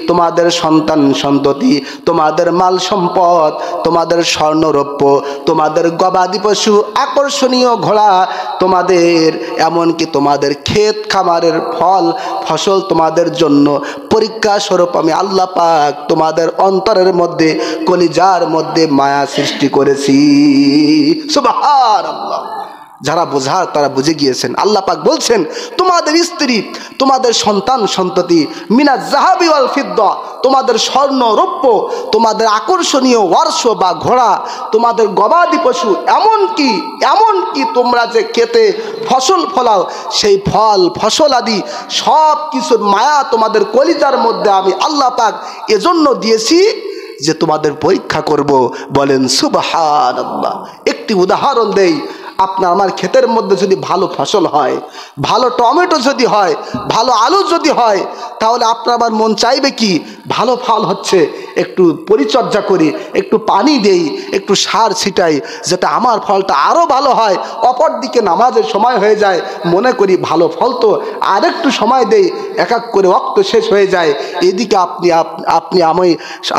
তোমাদের সন্তান সন্ততি, তোমাদের মাল সম্পদ, তোমাদের স্বর্ণরৌপ্য, তোমাদের গবাদি পশু, আকর্ষণীয় ঘোড়া, তোমাদের এমনকি তোমাদের ক্ষেত খামারের ফল ফসল, তোমাদের জন্য পরীক্ষা স্বরূপ আমি আল্লাহ পাক তোমাদের অন্তরের মধ্যে, কলিজার মধ্যে মায়া সৃষ্টি করেছি। সুবহানাল্লাহ। যারা বোঝার তারা বুঝে গিয়েছেন। আল্লাহ পাক বলছেন তোমাদের স্ত্রী, তোমাদের সন্তান সন্ততি, মিনাজ যাহাবি ওয়াল ফিদ্দা, তোমাদের স্বর্ণ রৌপ্য, তোমাদের আকর্ষণীয় ওয়ারশ বা ঘোড়া, তোমাদের গবাদি পশু, এমনকি তোমরা যে খেতে ফসল ফলাও, সেই ফল ফসল আদি সব কিছুর মায়া তোমাদের কলিজার মধ্যে আমি আল্লাহ পাক এজন্য দিয়েছি যে তোমাদের পরীক্ষা করব। বলেন সুবহানাল্লাহ। একটি উদাহরণ দেই, আপনার আমার ক্ষেতের মধ্যে যদি ভালো ফসল হয়, ভালো টমেটো যদি হয়, ভালো আলু যদি হয়, তাহলে আপনার আমার মন চাইবে কি, ভালো ফল হচ্ছে, একটু পরিচর্যা করি, একটু পানি দেই, একটু সার ছিটাই, যাতে আমার ফলটা আরও ভালো হয়। অপর দিকে নামাজের সময় হয়ে যায়, মনে করি ভালো ফল তো আরেকটু সময় দেই, এক এক করে ওয়াক্ত শেষ হয়ে যায়। এদিকে আপনি আমি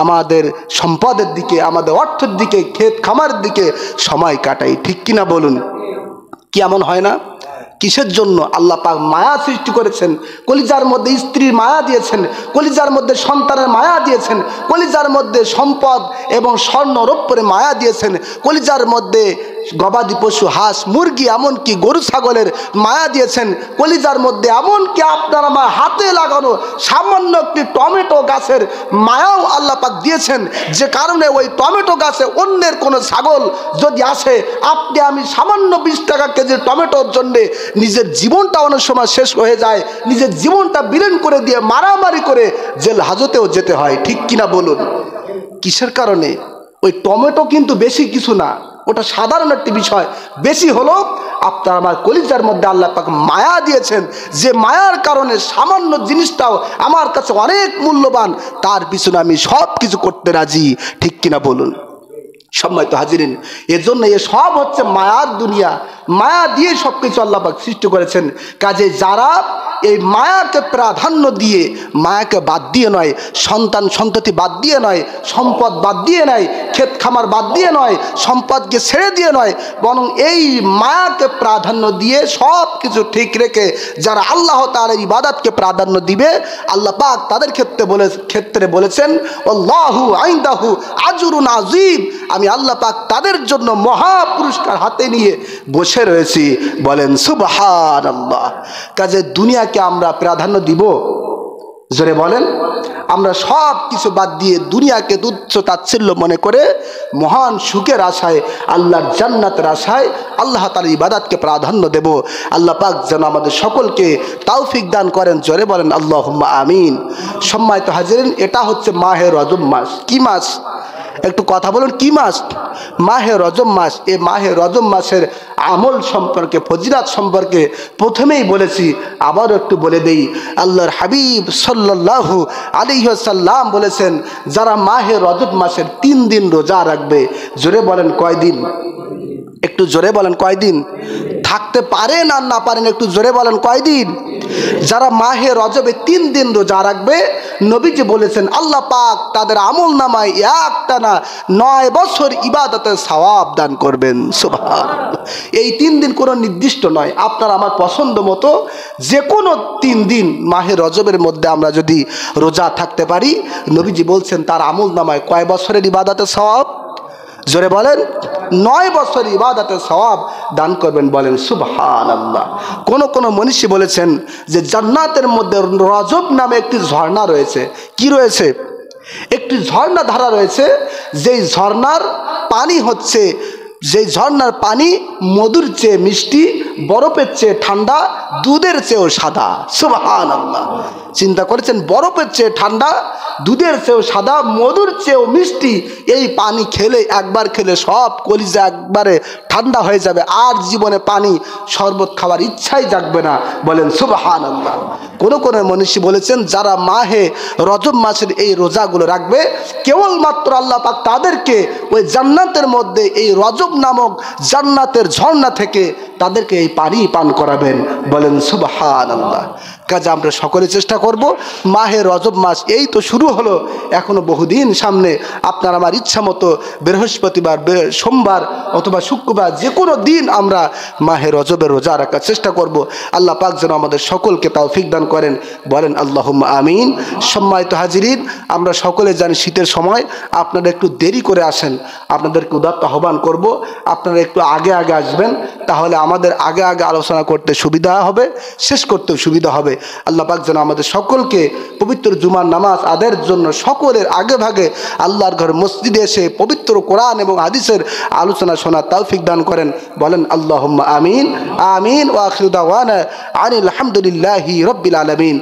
আমাদের সম্পদের দিকে, আমাদের অর্থের দিকে, ক্ষেত খামারের দিকে সময় কাটাই। ঠিক কিনা বলুন? কি এমন হয় না? কিসের জন্য? আল্লাহ পাক মায়া সৃষ্টি করেছেন, কলিজার মধ্যে স্ত্রীর মায়া দিয়েছেন, কলিজার মধ্যে সন্তানের মায়া দিয়েছেন, কলিজার মধ্যে সম্পদ এবং স্বর্ণ রৌপ্যের মায়া দিয়েছেন, কলিজার মধ্যে গবাদি পশু, হাঁস মুরগি, এমনকি গরু ছাগলের মায়া দিয়েছেন, কলিজার মধ্যে এমনকি আপনার আমার হাতে লাগানো সামান্য একটি টমেটো গাছের মায়াও আল্লাহ পাক দিয়েছেন, যে কারণে ওই টমেটো গাছে অন্যের কোনো ছাগল যদি আসে, আপনি আমি সামান্য 20 টাকা কেজির টমেটোর জন্যে নিজের জীবনটা অনেক সময় শেষ হয়ে যায়, নিজের জীবনটা বিলীন করে দিয়ে মারামারি করে জেল হাজতেও যেতে হয়। ঠিক কিনা বলুন? কিসের কারণে? ওই টমেটো কিন্তু বেশি কিছু না, ওটা সাধারণ একটি বিষয়। বেশি হলো আপনার আমার কলিজার মধ্যে আল্লাহ পাক মায়া দিয়েছেন, যে মায়ার কারণে সামান্য জিনিসটাও আমার কাছে অনেক মূল্যবান, তার পিছনে আমি সব কিছু করতে রাজি। ঠিক কিনা বলুন? সম্মানিত হাজিরিন, এর জন্য এ সব হচ্ছে মায়ার দুনিয়া। মায়া দিয়ে সব কিছু আল্লাহ পাক সৃষ্টি করেছেন। কাজে যারা এই মায়াকে প্রাধান্য দিয়ে, মায়াকে বাদ দিয়ে নয়, সন্তান সন্ততি বাদ দিয়ে নয়, সম্পদ বাদ দিয়ে নয়, ক্ষেত খামার বাদ দিয়ে নয়, সম্পদকে ছেড়ে দিয়ে নয়, বরং এই মায়াকে প্রাধান্য দিয়ে সব কিছু ঠিক রেখে যারা আল্লাহ তাআলার ইবাদতকে প্রাধান্য দিবে, আল্লাহ পাক তাদের ক্ষেত্রে বলেছেন আল্লাহু ইনদাহু আজরুন আযীম, আমি আল্লাহ পাক তাদের জন্য মহা পুরস্কার হাতে নিয়ে বসে রয়েছি। বলেন সুবহানাল্লাহ। কাজে দুনিয়াকে আমরা প্রাধান্য দিব? জোরে বলেন। আমরা সব কিছু বাদ দিয়ে দুনিয়াকে তুচ্ছ তাচ্ছিল্য মনে করে মহান সুখের আশায়, আল্লাহর জান্নাতের আশায় আল্লাহ তাআলার ইবাদতকে প্রাধান্য দেব। আল্লাহ পাক যেন আমাদের সকলকে তৌফিক দান করেন। জোরে বলেন আল্লাহুম্মা আমিন। সম্মানিত হাজিরিন, এটা হচ্ছে মাহে রজব মাস। কি মাস? একটু কথা বলুন, কি মাস? মাহে রজব মাস। এই মাহে রজব মাসের আমল সম্পর্কে, ফজিলাত সম্পর্কে প্রথমেই বলেছি, আবারও একটু বলে দেই। আল্লাহর হাবিব সাল্লাল্লাহু আলাইহি ওয়াসাল্লাম বলেছেন, যারা মাহে রজব মাসের 3 দিন রোজা রাখবে, জোরে বলেন কয়দিন? একটু জোরে বলেন কয়দিন? থাকতে পারেন আর না পারেন একটু জোরে বলেন কয়দিন? যারা মাহে রজবে 3 দিন রোজা রাখবে, নবীজি বলেছেন আল্লাহ পাক তাদের আমল নামায় একটানা 9 বছর ইবাদতের সওয়াব দান করবেন। সুবহানাল্লাহ। এই 3 দিন কোনো নির্দিষ্ট নয়, আপনার আমার পছন্দ মতো যে কোনো 3 দিন মাহে রজবের মধ্যে আমরা যদি রোজা থাকতে পারি, নবীজি বলছেন তার আমল নামায় কয় বছরের ইবাদতের সওয়াব? জোরে বলেন 9 বছর ইবাদতের সওয়াব দান করবেন। বলেন সুবহানাল্লাহ। কোন মনীষী বলেছেন যে জান্নাতের মধ্যে রজব নামে একটি ঝর্ণা রয়েছে। কি রয়েছে? একটি ঝর্ণা ধারা রয়েছে, যেই ঝর্ণার পানি হচ্ছে, যেই ঝর্ণার পানি মধুর চেয়ে মিষ্টি, বরফের চেয়ে ঠান্ডা, দুধের চেয়েও সাদা। সুবহানাল্লাহ। চিন্তা করেছেন, বরফের চেয়ে ঠান্ডা, দুধের চেয়েও সাদা, মধুর চেয়েও মিষ্টি। এই পানি খেলে, একবার খেলে সব কলিজা একবারে ঠান্ডা হয়ে যাবে, আর জীবনে পানি শরবত খাওয়ার ইচ্ছাই জাগবে না। বলেন সুবহানাল্লাহ। কোন মনীষী বলেছেন যারা মাহে রজব মাসের এই রোজাগুলো রাখবে, কেবলমাত্র আল্লাহ পাক তাদেরকে ওই জান্নাতের মধ্যে এই রজব নামক জান্নাতের ঝর্ণা থেকে তাদেরকে এই পানি পান করাবেন। বলেন সুবহানাল্লাহ। কাজে আমরা সকলে চেষ্টা করব, মাহে রজব মাস এই তো শুরু হলো, এখনো বহুদিন সামনে। আপনার আমার ইচ্ছা মতো বৃহস্পতিবার, সোমবার অথবা শুক্রবার যে কোনো দিন আমরা মাহে রজবের রোজা রাখার চেষ্টা করব। আল্লাহ পাক যেন আমাদের সকলকে তৌফিক দান করেন। বলেন আল্লাহুম্মা আমিন। সম্মানিত হাজিরিন, আমরা সকলে জানি শীতের সময় আপনারা একটু দেরি করে আসেন, আপনাদেরকে উদাত্ত আহ্বান করব, আপনারা একটু আগে আগে আসবেন, তাহলে আমাদের আগে আগে আলোচনা করতে সুবিধা হবে, শেষ করতেও সুবিধা হবে। আল্লাহ পাক যেন আমাদের সকলকে পবিত্র জুমার নামাজ আদায়ের জন্য সকলের আগে ভাগে আল্লাহর ঘর মসজিদে এসে পবিত্র কোরআন এবং হাদিসের আলোচনা শোনার তৌফিক দান করেন। বলেন আল্লাহুম্মা আমিন। আমিন। ওয়া আখিরু দাওয়ানা আনিল হামদুলিল্লাহি রাব্বিল আলামিন।